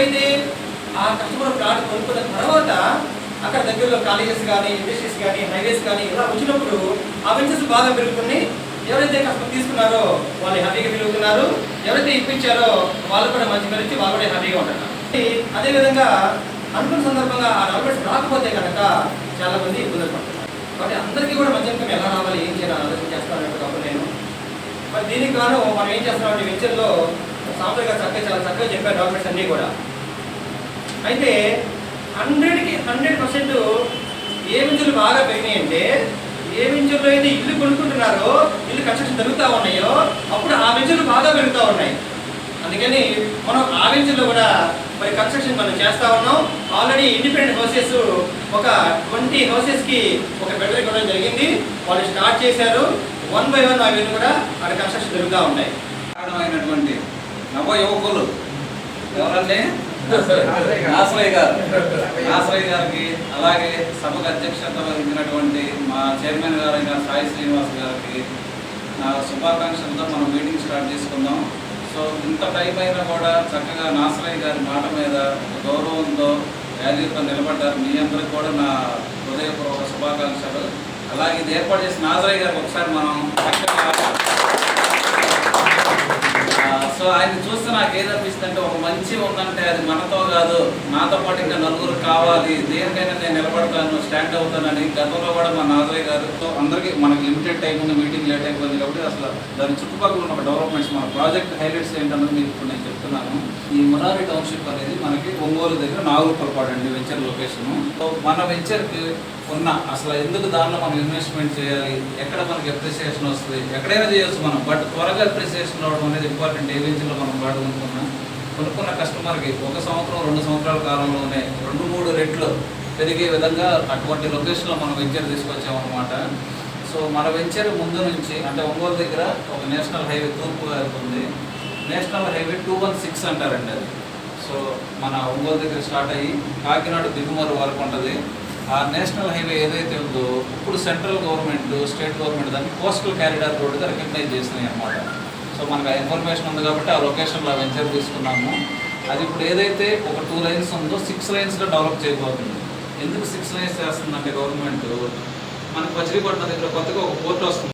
ఎప్పుడైతే ఆ customer plot కొనుక్కున్న తర్వాత అక్కడ దగ్గరలో కాలేజెస్ కానీ, ఇండస్ట్రీస్ కానీ, హైవేస్ కానీ ఇలా వచ్చినప్పుడు ఆ వెంచర్స్ బాగా పెరుగుతున్నాయి. ఎవరైతే కస్టమర్ తీసుకున్నారో వాళ్ళు హ్యాపీగా ఫీల్ అవుతున్నారు, ఎవరైతే ఇప్పించారో వాళ్ళు కూడా మంచి పేరు ఇచ్చి వాళ్ళు కూడా హ్యాపీగా ఉంటున్నారు. అదేవిధంగా అనుకున్న సందర్భంగా ఆ డెవలప్మెంట్స్ రాకపోతే కనుక చాలా మంది ఇబ్బందులు పడుతున్నారు. కాబట్టి అందరికీ కూడా మంచి ఇన్కమ్ ఎలా రావాలి, ఏం చేయాలని ఆలోచన చేస్తాను కాబట్టి నేను మరి దీనికి గాను మనం ఏం చేస్తున్నామంటే వెంచర్లో సాంప్రదాయ చాలా చక్కగా చెప్పారు డెవలప్మెంట్స్ అన్నీ కూడా. అయితే 100కి 100% ఏ వెంచర్లు బాగా పెరిగినాయి అంటే ఏ వెంచర్లో అయితే ఇల్లు కొనుక్కుంటున్నారో, ఇల్లు కన్స్ట్రక్షన్ జరుగుతూ ఉన్నాయో అప్పుడు ఆ వెంచర్లు బాగా పెరుగుతూ ఉన్నాయి. అందుకని మనం ఆ వెంచర్లో కూడా మరి కన్స్ట్రక్షన్ మనం చేస్తూ ఉన్నాం. ఆల్రెడీ ఇండిపెండెంట్ హౌసెస్ ఒక 20 హౌసెస్కి ఒక బిల్డర్ ఇవ్వడం జరిగింది. వాళ్ళు స్టార్ట్ చేశారు. 1 by 1 అవన్నీ కూడా అక్కడ కన్స్ట్రక్షన్ జరుగుతూ ఉన్నాయి. కారణమైనటువంటి నవ యువకులు ఎవరంటే నాసరయ్య గారికి, అలాగే సభకు అధ్యక్షత వహించినటువంటి మా చైర్మన్ గారైన సాయి శ్రీనివాస్ గారికి నా శుభాకాంక్షలతో మనం మీటింగ్ స్టార్ట్ చేసుకుందాం. సో ఇంత టైం అయినా కూడా చక్కగా నాసరయ్య గారి మాట మీద గౌరవంతో వాల్యూతో నిలబడ్డారు. మీ అందరికి కూడా నా హృదయపూర్వక శుభాకాంక్షలు. అలాగే ఇది ఏర్పాటు చేసిన నాసరయ్య గారికి ఒకసారి మనం సో ఆయన చూస్తే నాకు ఏదనిపిస్తుంది అంటే ఒక మంచి ఉందంటే అది మనతో కాదు, నాతో పాటు ఇంకా నలుగురు కావాలి, దేనికైనా నేను నిలబడతాను, స్టాండ్ అవుతానని గతంలో కూడా మా నాగయ్య గారితో అందరికీ మనకి లిమిటెడ్ టైం ఉంది, మీటింగ్ లేట్ అయిపోయింది కాబట్టి అసలు దాని చుట్టుపక్కల ఉన్న డెవలప్మెంట్స్ మన ప్రాజెక్ట్ హైలైట్స్ ఏంటన్నది మీకు ఇప్పుడు నేను చెప్తున్నాను. ఈ మురారి టౌన్షిప్ అనేది మనకి ఒంగోలు దగ్గర నాగులపరపాడు అండి వెంచర్ లొకేషను. సో మన వెంచర్కి ఉన్న అసలు ఎందుకు దానిలో మనం ఇన్వెస్ట్మెంట్ చేయాలి, ఎక్కడ మనకి అప్రిసియేషన్ వస్తుంది, ఎక్కడైనా చేయొచ్చు మనం, బట్ త్వరగా అప్రిసియేషన్ రావడం అనేది ఇంపార్టెంట్. ఏ వెంచర్లో మనం వాడు కొనుక్కున్న కస్టమర్కి 1 సంవత్సరం 2 సంవత్సరాల కాలంలోనే 2-3 రెట్లు పెరిగే విధంగా అటువంటి లొకేషన్లో మనం వెంచర్ తీసుకొచ్చామన్నమాట. సో మన వెంచర్ ముందు నుంచి అంటే ఒంగోలు దగ్గర ఒక నేషనల్ హైవే తూర్పుగా వెళ్తుంది. నేషనల్ హైవే 216 అంటారండి అది. సో మన ఒంగోలు దగ్గర స్టార్ట్ అయ్యి కాకినాడ దిగుమరు వరకు ఉంటుంది. ఆ నేషనల్ హైవే ఏదైతే ఉందో ఇప్పుడు సెంట్రల్ గవర్నమెంట్, స్టేట్ గవర్నమెంట్ దాన్ని కోస్టల్ క్యారిడార్ రోడ్డుగా రికగ్నైజ్ చేసినాయి అన్నమాట. సో మనకు ఆ ఇన్ఫర్మేషన్ ఉంది కాబట్టి ఆ లొకేషన్లో వెంచర్ తీసుకున్నాము. అది ఇప్పుడు ఏదైతే ఒక 2 లైన్స్ ఉందో 6 లైన్స్గా డెవలప్ చేయబోతుంది. ఎందుకు 6 లైన్స్ చేస్తుందంటే గవర్నమెంట్ మనకు మచిలీపట్నం దగ్గర కొత్తగా ఒక పోర్ట్ వస్తుంది.